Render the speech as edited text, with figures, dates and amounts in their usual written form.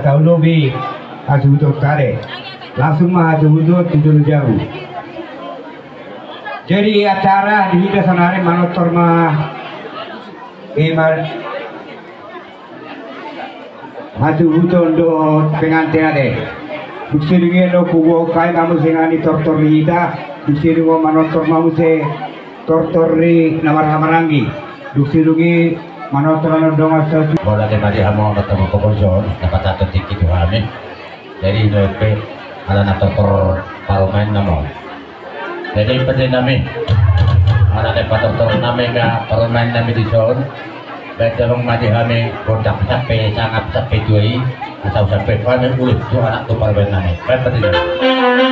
tahu lobi asubut kare langsung mah asubut tujuh jauh. Jadi acara di hida sanare manotor mah asubut untuk pengantin ade. Buksirungi no kubo kai mamu singani tortor hida, buksirungi manotor mamu se tortori namar hamarangi. Buksirungi manotor no donga sasu. Bola ke mari hamo ketemu kokoson dapat satu tiket kami. Dari NP ala na tortor paromen namo. Jadi penting nami ala ke tortor nami ka paromen nami di zon. Betul mari kami kontak sampai sangat sampai tuai atau sampai kami ulit tu anak tu paromen nami. Penting.